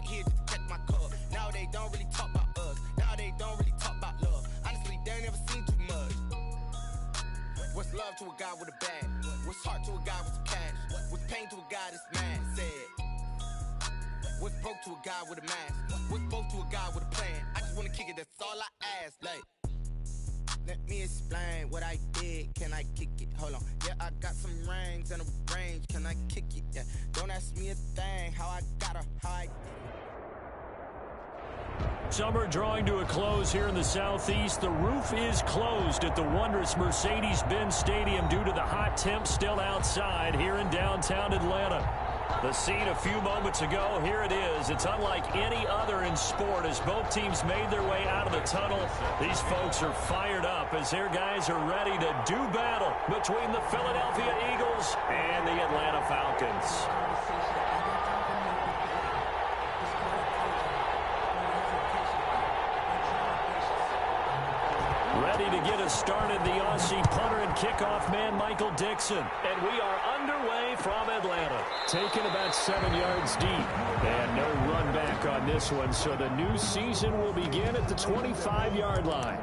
right here to protect my cup. Now they don't really talk about us. Now they don't really talk about love. Honestly, they ain't never seen too much. What's love to a guy with a bag? What's heart to a guy with some cash? What's pain to a guy that's mad? Said. What's broke to a guy with a mask? What's both to a guy with a plan? I just wanna kick it, that's all I ask. Like, let me explain what I did. Can I kick it? Hold on. Yeah, I got some rings and a range. Can I kick it? Yeah. Don't ask me a thing. How I got her, how I did it. Summer drawing to a close here in the Southeast. The roof is closed at the wondrous Mercedes-Benz Stadium due to the hot temps still outside here in downtown Atlanta. The scene a few moments ago, here it is. It's unlike any other in sport as both teams made their way out of the tunnel. These folks are fired up as their guys are ready to do battle between the Philadelphia Eagles and the Atlanta Falcons. Ready to get us started, the Aussie punter and kickoff man, Michael Dixon. And we are underway from Atlanta. Taken about 7 yards deep. And no run back on this one, so the new season will begin at the 25-yard line.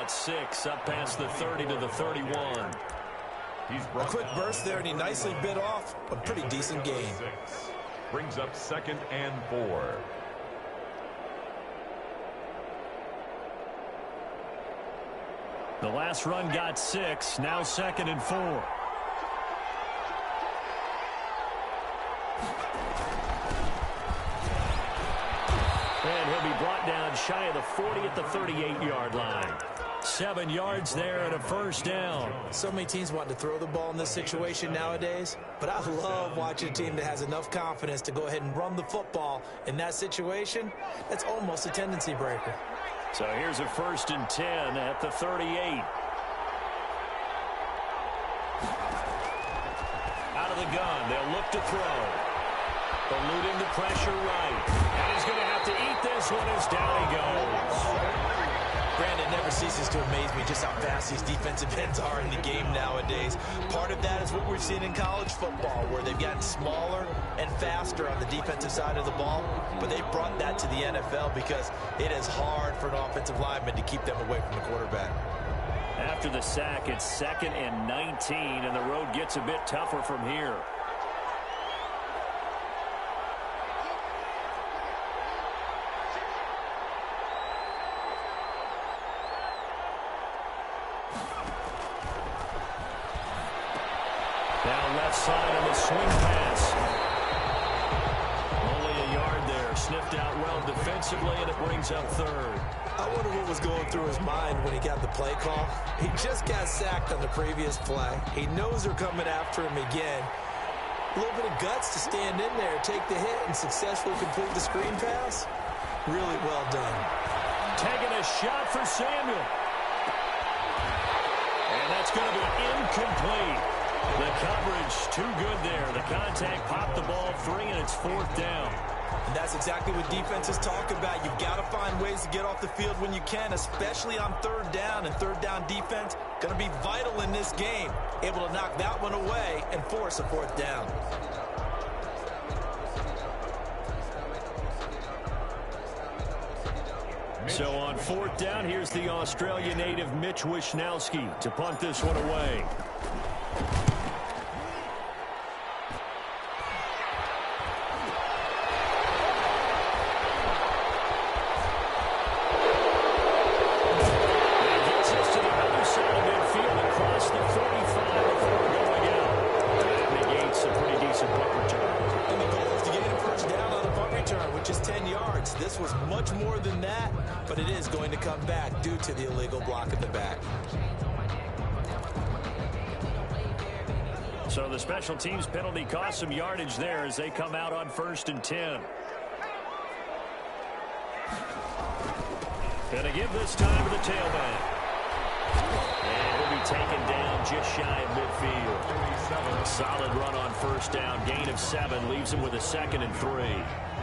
Six up past the 30 to the 31. A quick burst there, and he nicely bit off a pretty decent gain. Brings up 2nd and 4. The last run got 6. Now 2nd and 4. And he'll be brought down shy of the 40 at the 38-yard line. 7 yards there and a first down. So many teams want to throw the ball in this situation nowadays, but I love watching a team that has enough confidence to go ahead and run the football in that situation. That's almost a tendency breaker. So here's a 1st and 10 at the 38. Out of the gun, they'll look to throw. Eluding the pressure right. And he's going to have to eat this one as down he goes. Brandon, never ceases to amaze me just how fast these defensive ends are in the game nowadays. Part of that is what we're seeing in college football, where they've gotten smaller and faster on the defensive side of the ball, but they brought that to the NFL because it is hard for an offensive lineman to keep them away from the quarterback. After the sack, it's 2nd and 19, and the road gets a bit tougher from here. Down left side on the swing pass. Only a yard there. Sniffed out well defensively, and it brings up 3rd. I wonder what was going through his mind when he got the play call. He just got sacked on the previous play. He knows they're coming after him again. A little bit of guts to stand in there, take the hit, and successfully complete the screen pass. Really well done. Taking a shot for Samuel. And that's going to be incomplete. The coverage too good there. The contact popped the ball free, and it's 4th down. And that's exactly what defenses talk about. You've got to find ways to get off the field when you can, especially on 3rd down. And 3rd down defense going to be vital in this game. Able to knock that one away and force a 4th down. So on 4th down, here's the Australia native Mitch Wishnowsky to punt this one away. This was much more than that, but it is going to come back due to the illegal block in the back. So the special teams penalty cost some yardage there as they come out on 1st and 10. Going to give this time to the tailback. And he'll be taken down just shy of midfield. A solid run on 1st down. Gain of 7 leaves him with a 2nd and 3.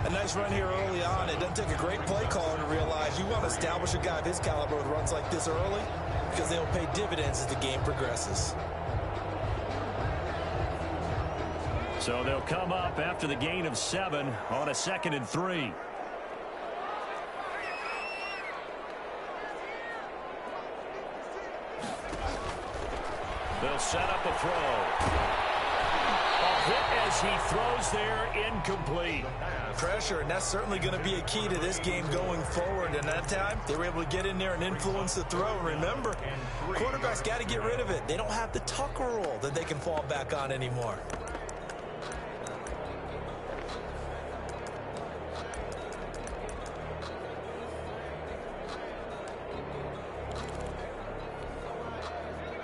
A nice run here early on. It doesn't take a great play caller to realize you want to establish a guy of his caliber with runs like this early because they'll pay dividends as the game progresses. So they'll come up after the gain of 7 on a 2nd and 3. They'll set up a throw. A hit as he throws there, incomplete. Pressure, and that's certainly going to be a key to this game going forward. And that time, they were able to get in there and influence the throw. And remember, quarterbacks got to get rid of it. They don't have the Tucker rule that they can fall back on anymore.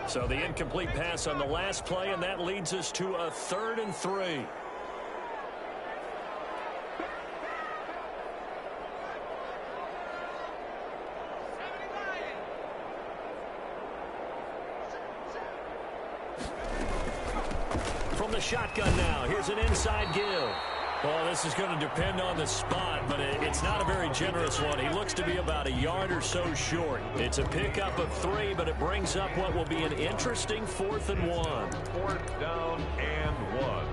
So the incomplete pass on the last play, and that leads us to a 3rd and 3. From the shotgun now, here's an inside give. Well, this is going to depend on the spot, but it's not a very generous one. He looks to be about a yard or so short. It's a pickup of 3, but it brings up what will be an interesting 4th and 1. 4th down and 1.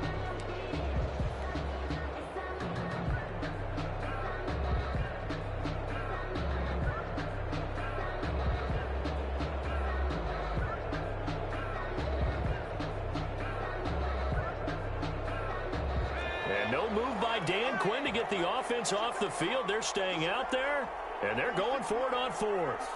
No move by Dan Quinn to get the offense off the field. They're staying out there, and they're going for it on 4th.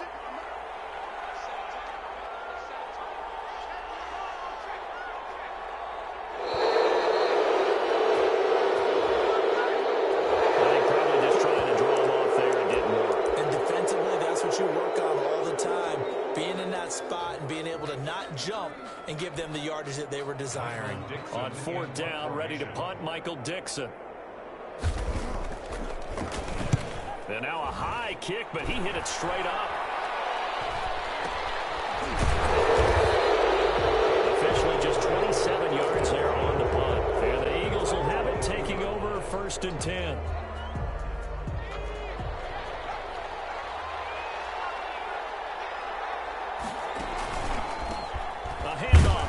They probably just trying to draw him off there. It didn't work. And defensively, that's what you work on all the time. Being in that spot and being able to not jump and give them the yardage that they were desiring. On 4th down, ready to punt, Michael Dixon. And now a high kick, but he hit it straight up. Officially just 27 yards there on the punt. And the Eagles will have it, taking over 1st and 10.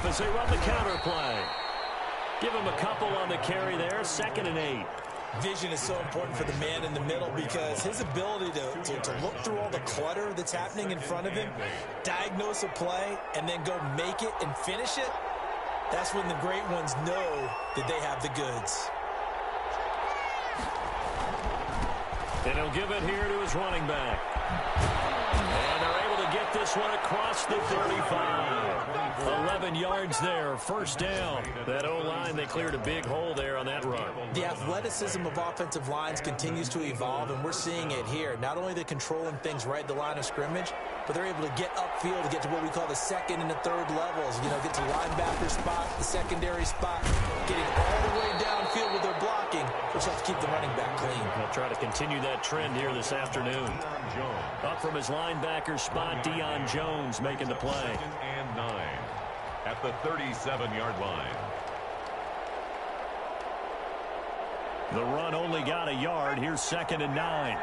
As they run the counter play. Give him a couple on the carry there. 2nd and 8. Vision is so important for the man in the middle because his ability to look through all the clutter that's happening in front of him, diagnose a play, and then go make it and finish it, that's when the great ones know that they have the goods. And he'll give it here to his running back. And they're able to get this one across the 35. 11 yards there, 1st down. That O-line, they cleared a big hole there on that run. The athleticism of offensive lines continues to evolve, and we're seeing it here. Not only they're controlling things right at the line of scrimmage, but they're able to get upfield to get to what we call the 2nd and the 3rd levels. You know, get to the linebacker spot, the secondary spot, getting all the way downfield with their blocking, which helps keep the running back clean. They'll try to continue that trend here this afternoon. Up from his linebacker spot, Deion Jones making the play. 2nd and 9 at the 37-yard line. The run only got a yard. Here's 2nd and 9.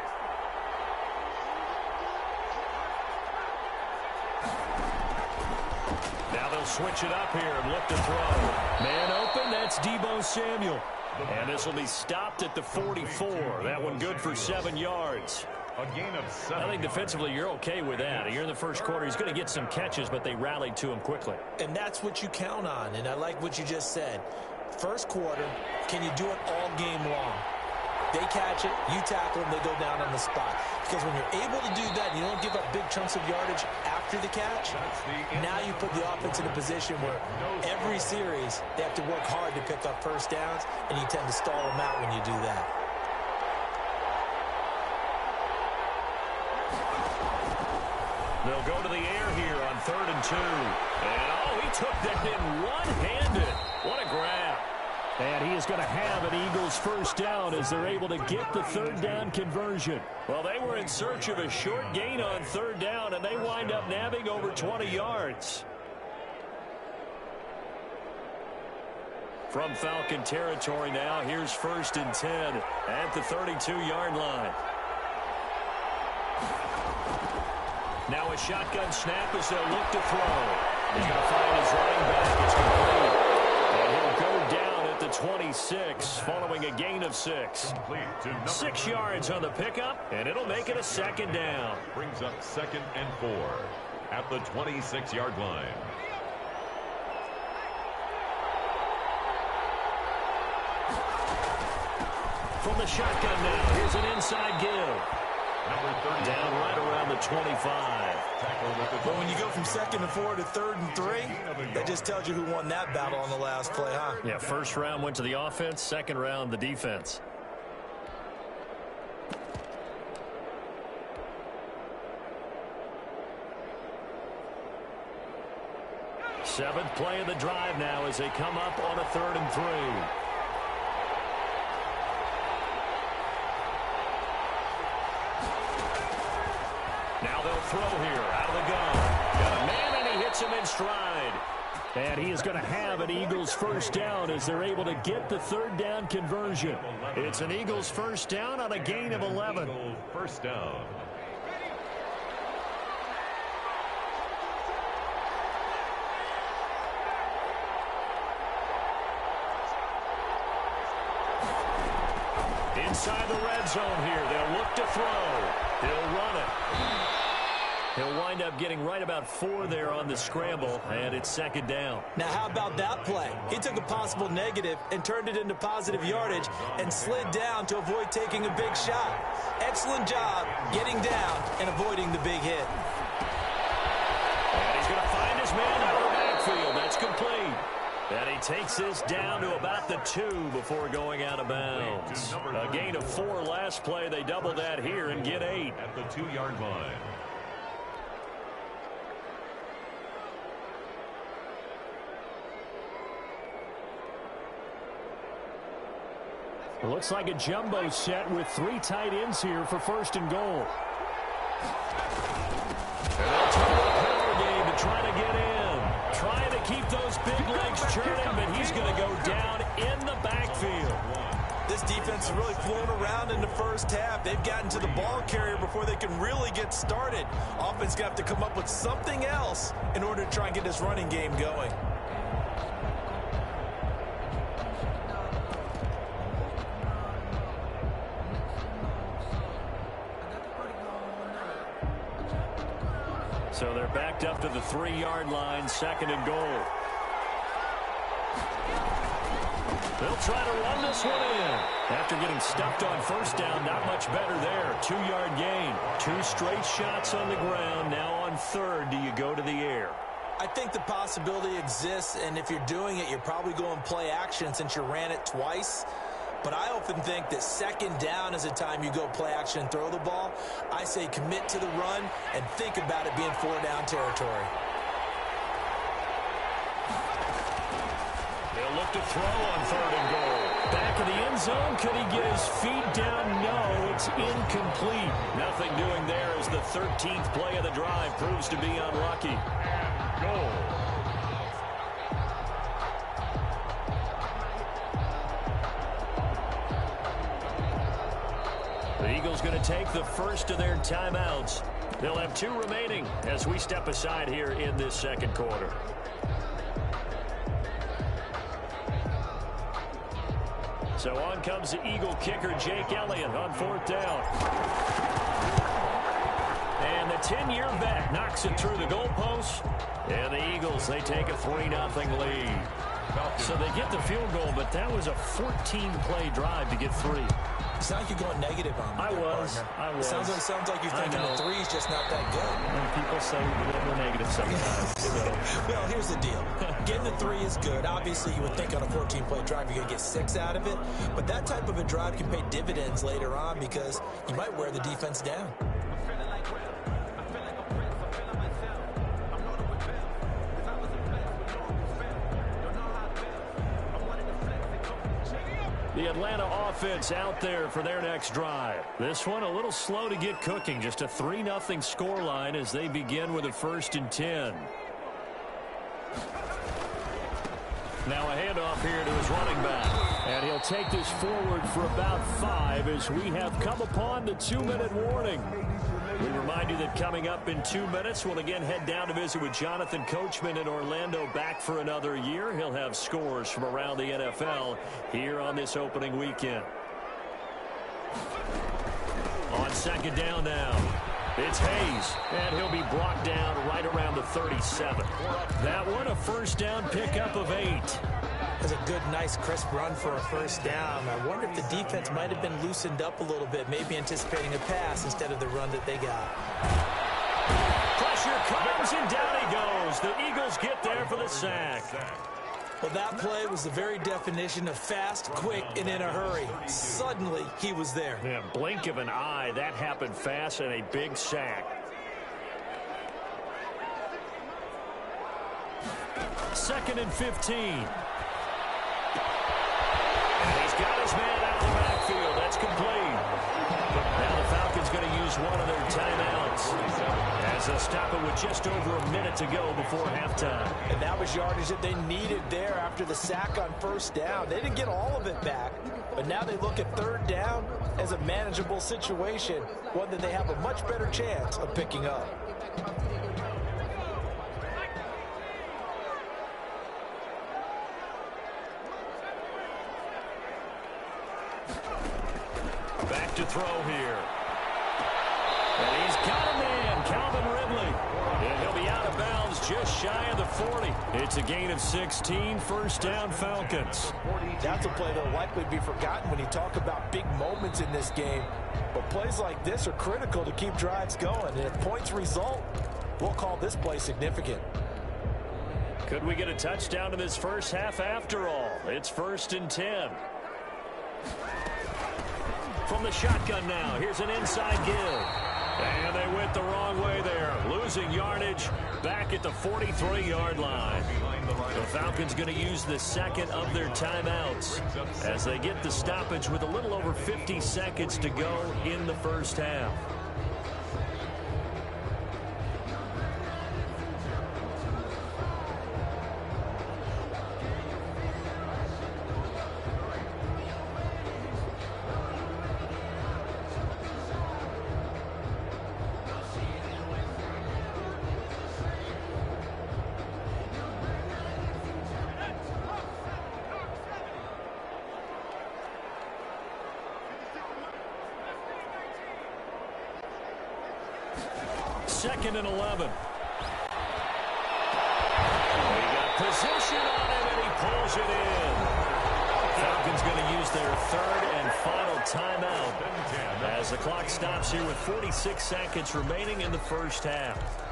Now they'll switch it up here and look to throw. Man open, that's Deebo Samuel. And this will be stopped at the 44. That one good for 7 yards. A gain of 7. I think defensively you're okay with that. Here in the first quarter, he's going to get some catches, but they rallied to him quickly. And that's what you count on, and I like what you just said. First quarter, can you do it all game long? They catch it, you tackle them, they go down on the spot. Because when you're able to do that, you don't give up big chunks of yardage after the catch, now you put the offense in a position where every series they have to work hard to pick up 1st downs, and you tend to stall them out when you do that. They'll go to the air here on 3rd and 2. And, oh, he took that in one-handed. What a And he is going to have an Eagles first down as they're able to get the third down conversion. Well, they were in search of a short gain on third down, and they wind up nabbing over 20 yards. From Falcon territory now, here's 1st and 10 at the 32-yard line. Now a shotgun snap as they'll look to throw. He's going to find his running back. It's complete. And he'll go down at the 26 following a gain of 6. 6 yards on the pickup, and it'll make it a second down. Brings up 2nd and 4 at the 26-yard line. From the shotgun now, here's an inside give. Down right around the 25. Well, when you go from 2nd and 4 to 3rd and 3, that just tells you who won that battle on the last play, huh? Yeah, first round went to the offense, second round the defense. Seventh play of the drive now as they come up on a 3rd and 3. Now they'll throw here out of the gun. Got a man, and he hits him in stride. And he is going to have an Eagles first down as they're able to get the third down conversion. It's an Eagles first down on a gain of 11. First down. Inside the red zone here. They'll look to throw. He'll run it. He'll wind up getting right about 4 there on the scramble, and it's second down. Now, how about that play? He took a possible negative and turned it into positive yardage and slid down to avoid taking a big shot. Excellent job getting down and avoiding the big hit. And he's going to find his man out of the backfield. That's complete. And he takes this down to about the 2 before going out of bounds. A gain of 4 last play. They double that here and get 8. At the 2-yard line. It looks like a jumbo set with 3 tight ends here for 1st and goal. And they'll turn the power game to try to get in. Trying to keep those big legs churning, but he's going to go down in the backfield. This defense has really flown around in the first half. They've gotten to the ball carrier before they can really get started. Offense got to come up with something else in order to try and get this running game going. So they're backed up to the 3-yard line, 2nd and goal. They'll try to run this one in. After getting stuffed on 1st down, not much better there. 2-yard gain. 2 straight shots on the ground. Now on 3rd, do you go to the air? I think the possibility exists, and if you're doing it, you're probably going play action since you ran it twice. But I often think that 2nd down is a time you go play action and throw the ball. I say commit to the run and think about it being 4-down territory. They'll look to throw on 3rd and goal. Back of the end zone. Could he get his feet down? No, it's incomplete. Nothing doing there as the 13th play of the drive proves to be unlucky. Goal. The Eagles going to take the first of their timeouts. They'll have 2 remaining as we step aside here in this second quarter. So on comes the Eagle kicker, Jake Elliott, on 4th down. And the 10-year vet knocks it through the goalpost. And the Eagles, they take a 3-0 lead. So they get the field goal, but that was a 14-play drive to get 3. It sounds like you're going negative on me. I was. It sounds like you're thinking the 3 is just not that good. And people say we're negative sometimes. So. Well, here's the deal. Getting the 3 is good. Obviously, you would think on a 14-play drive you're going to get 6 out of it. But that type of a drive can pay dividends later on because you might wear the defense down. The Atlanta offense out there for their next drive. This one a little slow to get cooking. Just a 3-0 scoreline as they begin with a 1st and 10. Now a handoff here to his running back. And he'll take this forward for about 5 as we have come upon the 2-minute warning. We remind you that coming up in 2 minutes, we'll again head down to visit with Jonathan Coachman in Orlando, back for another year. He'll have scores from around the NFL here on this opening weekend. On 2nd down now, it's Hayes, and he'll be brought down right around the 37. That one a 1st down pickup of 8. That's a good, nice, crisp run for a 1st down. I wonder if the defense might have been loosened up a little bit, maybe anticipating a pass instead of the run that they got. Pressure comes, and down he goes. The Eagles get there for the sack. Well, that play was the very definition of fast, quick, and in a hurry. Suddenly, he was there. Yeah, blink of an eye. That happened fast, and a big sack. 2nd and 15. He's got his man out of the backfield. That's complete. Now the Falcons going to use one of their timeouts as they'll stop it with just over a minute to go before halftime. And that was yardage that they needed there after the sack on 1st down. They didn't get all of it back, but now they look at 3rd down as a manageable situation, one that they have a much better chance of picking up. Back to throw here. And he's got a man, Calvin Ridley. And he'll be out of bounds just shy of the 40. It's a gain of 16, 1st down Falcons. That's a play that will likely be forgotten when you talk about big moments in this game. But plays like this are critical to keep drives going. And if points result, we'll call this play significant. Could we get a touchdown in this first half after all? It's 1st and 10. From the shotgun now, here's an inside give. And they went the wrong way there, losing yardage back at the 43-yard line. The Falcons going to use the 2nd of their timeouts as they get the stoppage with a little over 50 seconds to go in the 1st half. Second and 11. He got position on it, and he pulls it in. Falcons going to use their 3rd and final timeout as the clock stops here with 46 seconds remaining in the 1st half.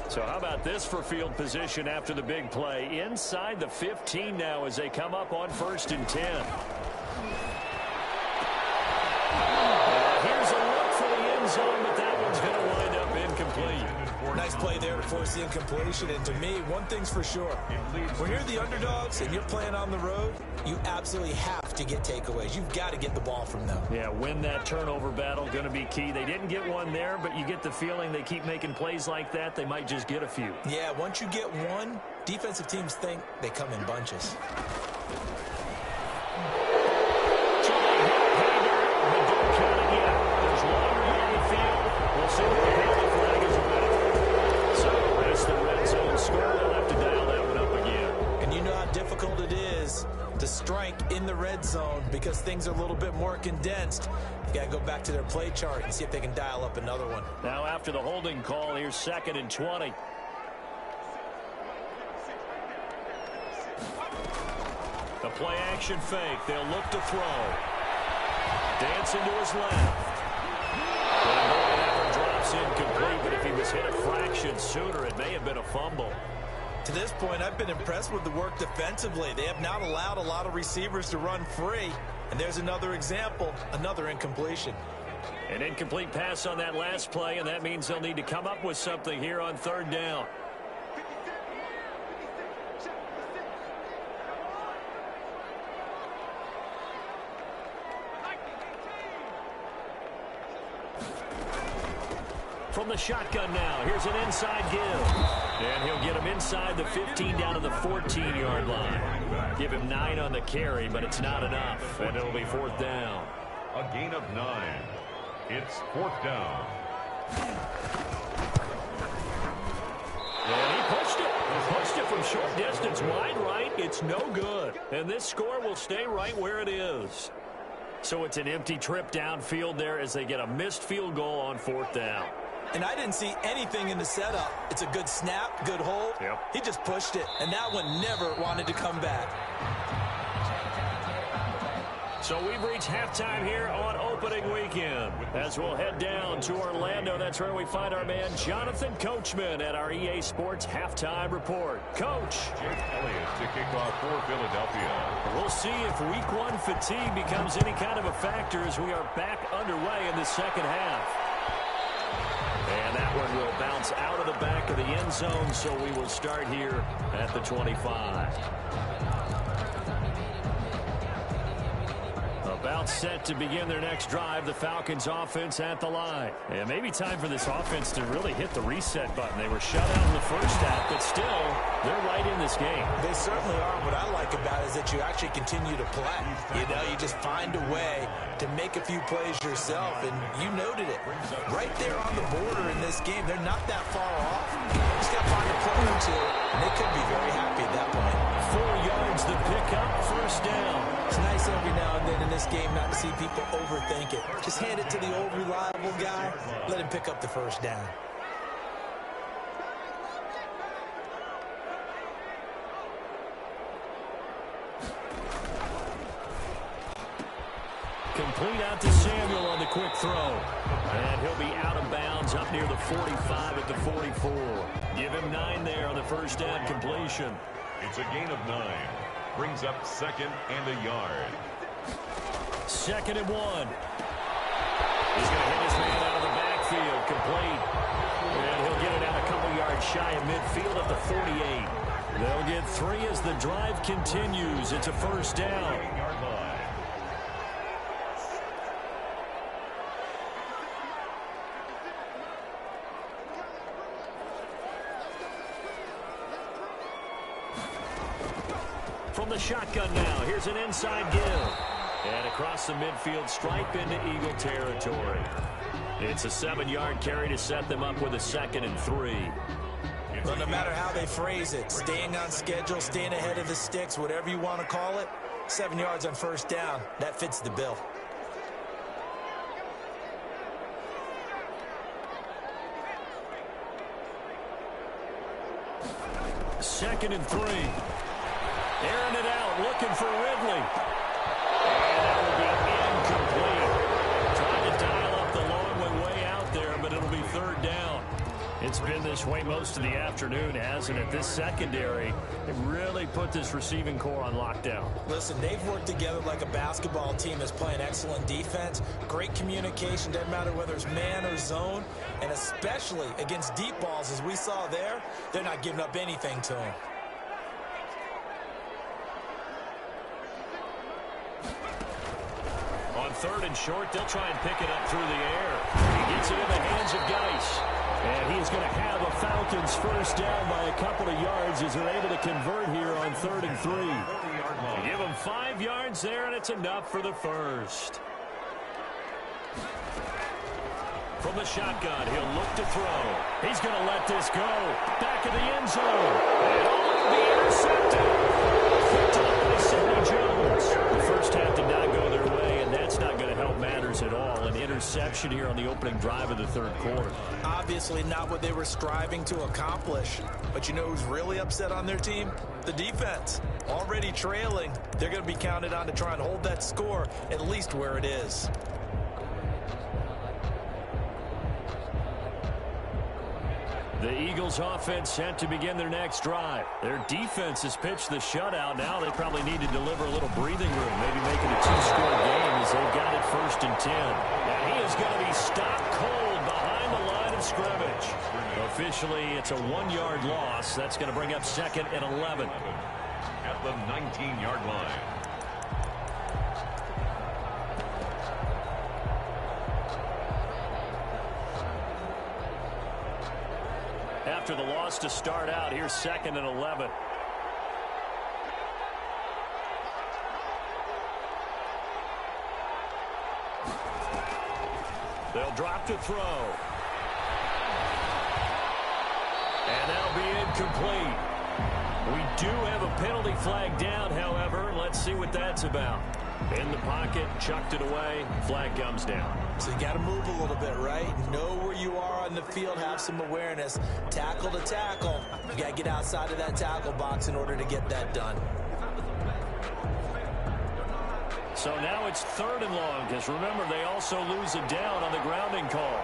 So how about this for field position after the big play? Inside the 15 now as they come up on 1st and 10. Here's a look for the end zone, but that one's going to wind up incomplete. Nice play there to force the incompletion. And to me, one thing's for sure. When you're the underdogs and you're playing on the road, you absolutely have to get takeaways. You've got to get the ball from them. Yeah, win that turnover battle, going to be key. They didn't get one there, but you get the feeling they keep making plays like that, they might just get a few. Yeah, once you get one, defensive teams think they come in bunches. To strike in the red zone because things are a little bit more condensed. You got to go back to their play chart and see if they can dial up another one. Now after the holding call, here's 2nd and 20. The play action fake. They'll look to throw. Dancing to his left. And that one drops incomplete, but if he was hit a fraction sooner, it may have been a fumble. To this point, I've been impressed with the work defensively. They have not allowed a lot of receivers to run free. And there's another example, another incompletion. An incomplete pass on that last play, and that means they'll need to come up with something here on third down. From the shotgun now, here's an inside give. And he'll get him inside the 15 down to the 14-yard line. Give him 9 on the carry, but it's not enough, and it'll be fourth down. A gain of 9. It's fourth down. And he pushed it. He pushed it from short distance, wide right. It's no good. And this score will stay right where it is. So it's an empty trip downfield there as they get a missed field goal on fourth down. And I didn't see anything in the setup. It's a good snap, good hold. Yep. He just pushed it, and that one never wanted to come back. So we've reached halftime here on opening weekend. As we'll head down to Orlando, that's where we find our man Jonathan Coachman at our EA Sports Halftime Report. Coach. Jake Elliott to kick off for Philadelphia. We'll see if week one fatigue becomes any kind of a factor as we are back underway in the second half. And that one will bounce out of the back of the end zone, so we will start here at the 25. About set to begin their next drive, the Falcons offense at the line. And maybe time for this offense to really hit the reset button. They were shut out in the first half, but still, they're right in this game. They certainly are. What I like about it is that you actually continue to play. You know, you just find a way to make a few plays yourself, and you noted it. Right there on the border in this game, they're not that far off. Just got to find a play or two, and they could be very happy at that point. 4 yards the pickup, first down. It's nice every now and then in this game not to see people overthink it. Just hand it to the old reliable guy. Let him pick up the first down. Complete out to Samuel on the quick throw. And he'll be out of bounds up near the 45 at the 44. Give him 9 there on the first down completion. It's a gain of 9. Brings up second and a yard. 2nd and 1. He's going to hit his man out of the backfield. Complete. And he'll get it out a couple yards shy of midfield at the 48. They'll get 3 as the drive continues. It's a first down. From the shotgun now, here's an inside give. And across the midfield stripe into Eagle territory. It's a 7-yard carry to set them up with a 2nd and 3. Well, no matter how they phrase it, staying on schedule, staying ahead of the sticks, whatever you want to call it, 7 yards on first down, that fits the bill. Second and 3. Airing it out, looking for Ridley. And that will be incomplete. Trying to dial up the long way out there, but it'll be third down. It's been this way most of the afternoon, hasn't it? This secondary, it really put this receiving core on lockdown. Listen, they've worked together like a basketball team that's playing excellent defense. Great communication, doesn't matter whether it's man or zone. And especially against deep balls, as we saw there, they're not giving up anything to them. On 3rd and short, they'll try and pick it up through the air. He gets it in the hands of Geis. And he's going to have a Falcons first down by a couple of yards as they're able to convert here on 3rd and 3. Give him 5 yards there, and it's enough for the first. From the shotgun, he'll look to throw. He's going to let this go. Back of the end zone. And it'll be intercepted. Picked up by Sidney Jones. The first half did not go their way, and that's not going to help matters at all. An interception here on the opening drive of the third quarter. Obviously not what they were striving to accomplish. But you know who's really upset on their team? The defense. Already trailing. They're going to be counted on to try and hold that score at least where it is. The Eagles offense set to begin their next drive. Their defense has pitched the shutout. Now they probably need to deliver a little breathing room, maybe make it a 2-score game as they've got it 1st and 10. And he is going to be Eventually, it's a 1-yard loss. That's going to bring up 2nd and 11. At the 19-yard line. After the loss to start out, here's 2nd and 11. They'll drop to throw. And that'll be incomplete. We do have a penalty flag down, however. Let's see what that's about. In the pocket, chucked it away, flag comes down. So you got to move a little bit, right? Know where you are on the field, have some awareness. Tackle to tackle. You got to get outside of that tackle box in order to get that done. So now it's 3rd and long, because remember, they also lose a down on the grounding call.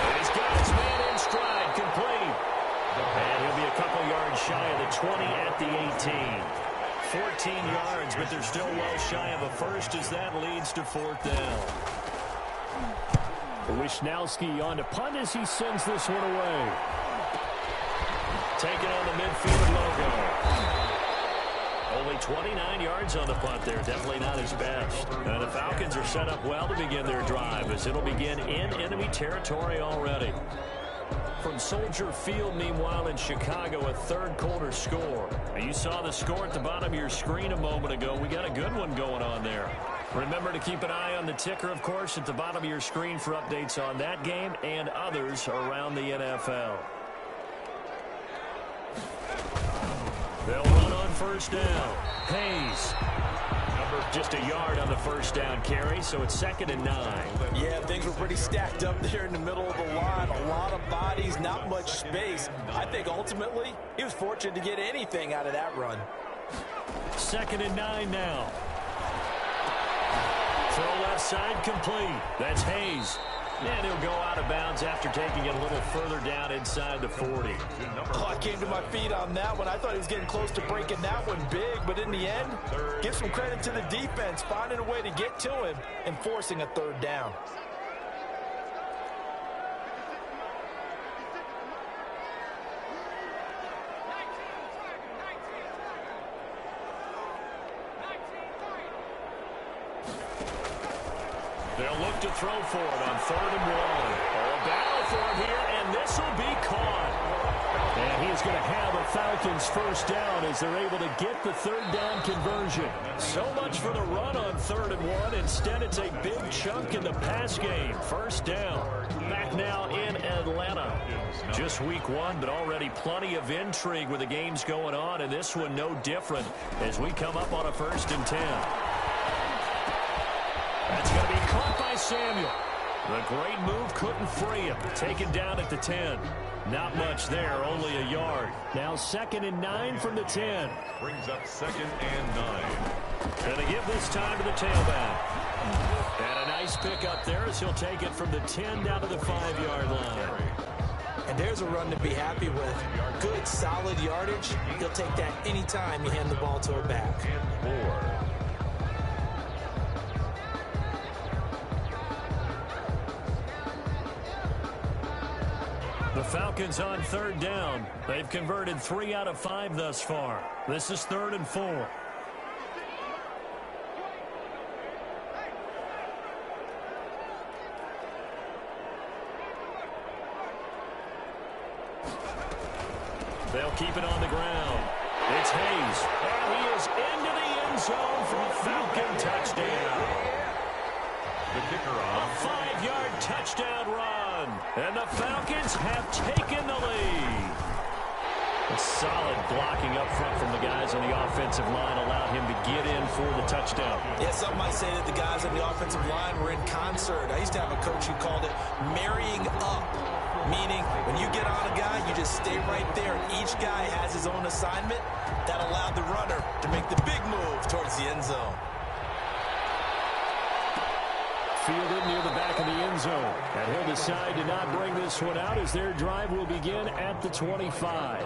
And he's got his man in stride, complete. And he'll be a couple yards shy of the 20 at the 18. 14 yards, but they're still well shy of a first as that leads to 4th down. Wisnowski on to punt as he sends this one away. Taking on the midfield logo. Only 29 yards on the punt there. Definitely not his best. And the Falcons are set up well to begin their drive as it'll begin in enemy territory already. From Soldier Field, meanwhile, in Chicago, a 3rd quarter score. You saw the score at the bottom of your screen a moment ago. We got a good one going on there. Remember to keep an eye on the ticker, of course, at the bottom of your screen for updates on that game and others around the NFL. They'll run on 1st down. Hayes. Just a yard on the 1st down carry, so it's 2nd and 9. Yeah, things were pretty stacked up there in the middle of the line. A lot of bodies, not much space. I think ultimately he was fortunate to get anything out of that run. 2nd and 9 now. Throw left side complete. That's Hayes. And he'll go out of bounds after taking it a little further down inside the 40. Oh, I came to my feet on that one. I thought he was getting close to breaking that one big, but in the end, give some credit to the defense, finding a way to get to him and forcing a 3rd down. They'll look to throw for it on 3rd and 1. A battle for it here, and this will be caught. And he's going to have a Falcons 1st down as they're able to get the 3rd down conversion. So much for the run on 3rd and 1. Instead, it's a big chunk in the pass game. 1st down. Back now in Atlanta. Just week 1, but already plenty of intrigue with the games going on, and this one no different as we come up on a 1st and 10. That's going to be caught by Samuel. The great move couldn't free him. Taken down at the 10. Not much there, only a yard. Now 2nd and 9 from the 10. Brings up 2nd and 9. Going to give this time to the tailback. And a nice pick up there as he'll take it from the 10 down to the 5-yard line. And there's a run to be happy with. Good, solid yardage. He'll take that anytime you hand the ball to a back. And 4. The Falcons on 3rd down. They've converted 3 out of 5 thus far. This is 3rd and 4. They'll keep it on the ground. It's Hayes. And he is into the end zone for a Falcon touchdown. The kicker off. A 5-yard touchdown run. And the Falcons have taken the lead. A solid blocking up front from the guys on the offensive line allowed him to get in for the touchdown. Yeah, some might say that the guys on the offensive line were in concert. I used to have a coach who called it marrying up, meaning when you get on a guy, you just stay right there. Each guy has his own assignment. That allowed the runner to make the big move towards the end zone. Fielded near the back of the end zone. And he'll decide to not bring this one out as their drive will begin at the 25.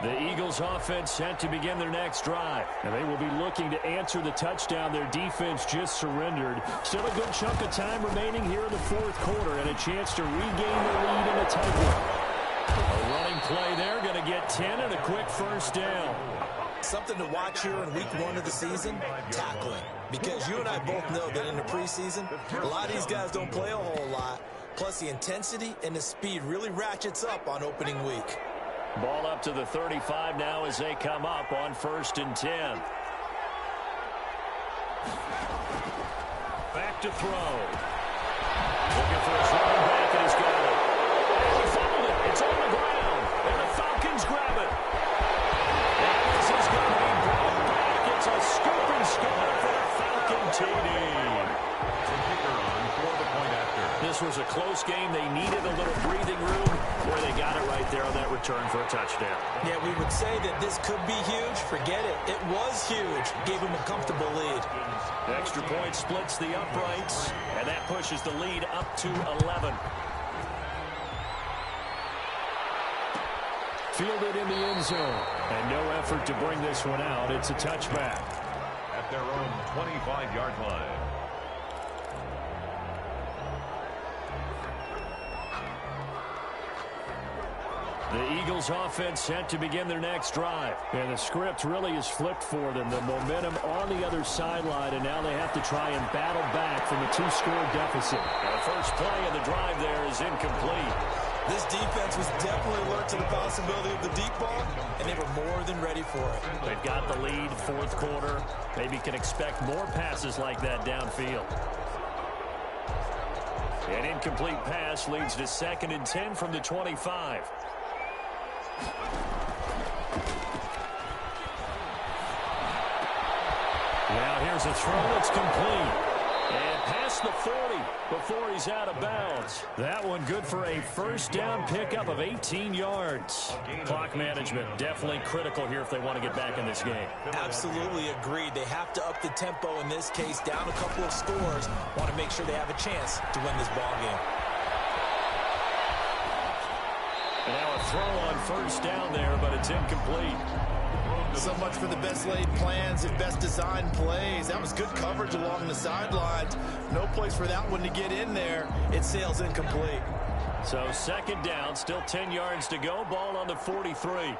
The Eagles offense set to begin their next drive. And they will be looking to answer the touchdown their defense just surrendered. Still a good chunk of time remaining here in the fourth quarter and a chance to regain the lead in a tight one. A running play there, going to get 10 and a quick first down. Something to watch here in week 1 of the season, tackling. Because you and I both know that in the preseason, a lot of these guys don't play a whole lot. Plus the intensity and the speed really ratchets up on opening week. Ball up to the 35 now as they come up on 1st and 10. Back to throw. Looking for his running back, and he's got it. And he fumbled it. It's on the ground. And the Falcons grab it. And this is going to be brought back. It's a scoop and score for the Falcon TD. This was a close game. They needed a little breathing room where they got it right there on that return for a touchdown. Yeah, we would say that this could be huge. Forget it. It was huge. Gave him a comfortable lead. The extra point splits the uprights, and that pushes the lead up to 11. Fielded in the end zone, and no effort to bring this one out. It's a touchback. At their own 25-yard line. The Eagles offense set to begin their next drive. And the script really is flipped for them. The momentum on the other sideline, and now they have to try and battle back from a 2-score deficit. The first play of the drive there is incomplete. This defense was definitely alert to the possibility of the deep ball, and they were more than ready for it. They've got the lead, fourth quarter. Maybe can expect more passes like that downfield. An incomplete pass leads to 2nd and 10 from the 25. Now here's a throw that's complete. And past the 40 before he's out of bounds. That one good for a first down pickup of 18 yards. Clock management definitely critical here if they want to get back in this game. Absolutely agreed. They have to up the tempo in this case, down a couple of scores. Want to make sure they have a chance to win this ball game. And now a throw on first down there, but it's incomplete. So much for the best laid plans and best designed plays. That was good coverage along the sidelines. No place for that one to get in there. It sails incomplete. So 2nd down, still 10 yards to go. Ball on the 43. And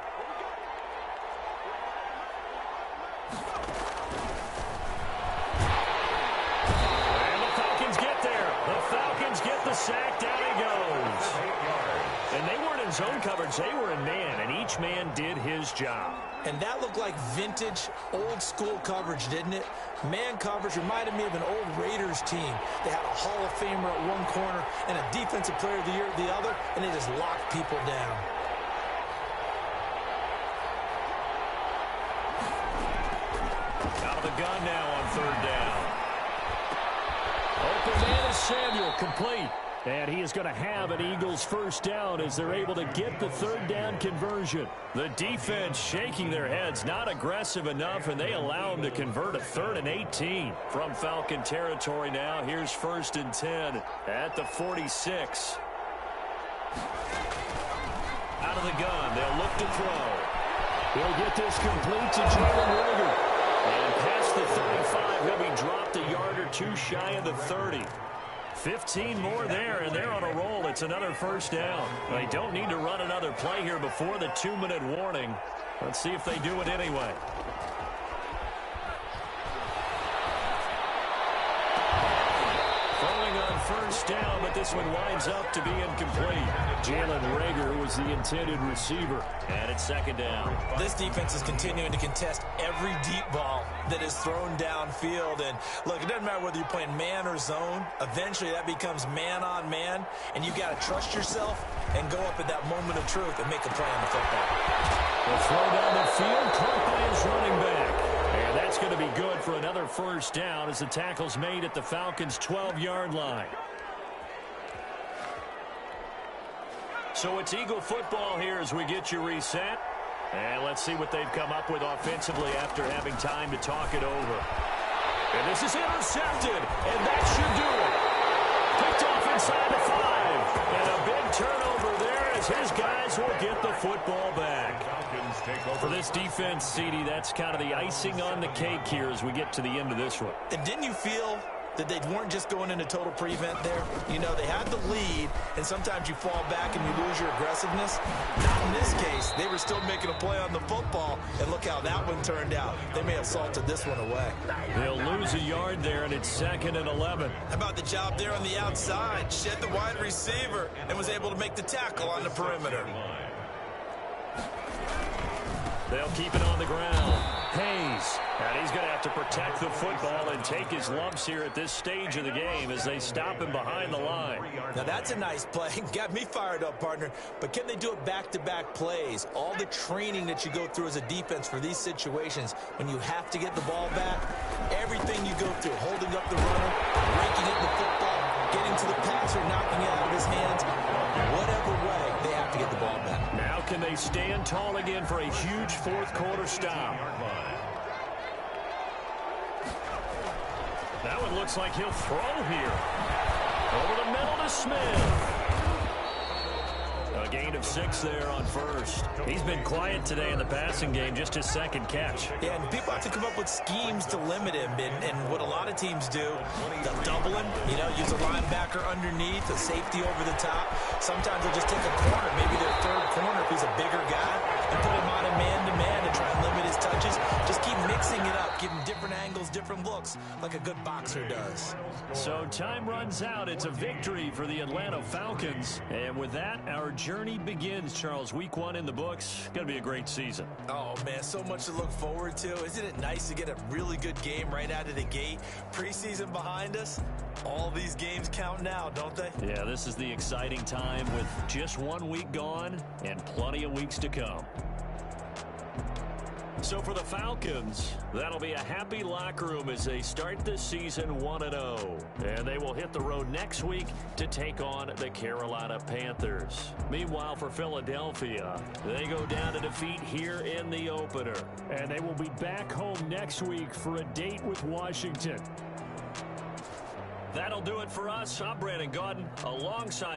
the Falcons get there. The Falcons get the sack. Down he goes. And they weren't in zone coverage. They were in man, and each man did his job. And that looked like vintage, old-school coverage, didn't it? Man coverage reminded me of an old Raiders team. They had a Hall of Famer at one corner and a Defensive Player of the Year at the other, and they just locked people down. Out of the gun now on 3rd down. Open man is Samuel, complete. And he is going to have an Eagles first down as they're able to get the 3rd down conversion. The defense shaking their heads, not aggressive enough, and they allow them to convert a 3rd and 18 from Falcon territory now. Here's 1st and 10 at the 46. Out of the gun, they'll look to throw. He'll get this complete to Jalen Rager. And past the 35, he'll be dropped a yard or two shy of the 30. 15 more there, and they're on a roll. It's another first down. They don't need to run another play here before the 2-minute warning. Let's see if they do it anyway. Throwing on first down, but this one winds up to be incomplete. Jalen Rager was the intended receiver, and it's 2nd down. This defense is continuing to contest every deep ball that is thrown downfield. And look, it doesn't matter whether you're playing man or zone. Eventually, that becomes man on man, and you've got to trust yourself and go up at that moment of truth and make a play on the football. The throw down the field, caught by his running back. And that's going to be good for another first down as the tackle's made at the Falcons' 12-yard line. So it's Eagle football here as we get you reset. And let's see what they've come up with offensively after having time to talk it over. And this is intercepted, and that should do it. Picked off inside the 5. And a big turnover there as his guys will get the football back. Falcons take For this defense, CD, that's kind of the icing on the cake here as we get to the end of this one. And didn't you feel that they weren't just going into total prevent there? You know, they had the lead, and sometimes you fall back and you lose your aggressiveness. Not in this case. They were still making a play on the football, and look how that one turned out. They may have salted this one away. They'll lose a yard there, and it's 2nd and 11. How about the job there on the outside? Shed the wide receiver and was able to make the tackle on the perimeter. They'll keep it on the ground. Hayes. And he's going to have to protect the football and take his lumps here at this stage of the game as they stop him behind the line. Now that's a nice play. Got me fired up, partner. But can they do it back-to-back plays? All the training that you go through as a defense for these situations, when you have to get the ball back, everything you go through, holding up the runner, breaking up the football, getting to the passer, knocking it out of his hands, whatever way, they have to get the ball back. Now can they stand tall again for a huge fourth-quarter stop? That one looks like he'll throw here. Over the middle to Smith. A gain of 6 there on first. He's been quiet today in the passing game, just his 2nd catch. Yeah, and people have to come up with schemes to limit him. And what a lot of teams do, they'll double him, you know, use a linebacker underneath, a safety over the top. Sometimes they'll just take a corner, maybe their 3rd corner if he's a bigger guy, and put him on a man-to-man to try and limit his touches. Just keep mixing it up, give him different angles, different looks, like a good boxer does. So time runs out. It's a victory for the Atlanta Falcons. And with that, our journey begins, Charles. Week 1 in the books. Going to be a great season. Oh, man, so much to look forward to. Isn't it nice to get a really good game right out of the gate? Preseason behind us. All these games count now, don't they? Yeah, this is the exciting time with just 1 week gone and plenty of weeks to come. So for the Falcons, that'll be a happy locker room as they start the season 1-0. And they will hit the road next week to take on the Carolina Panthers. Meanwhile, for Philadelphia, they go down to defeat here in the opener. And they will be back home next week for a date with Washington. That'll do it for us. I'm Brandon Gaudin alongside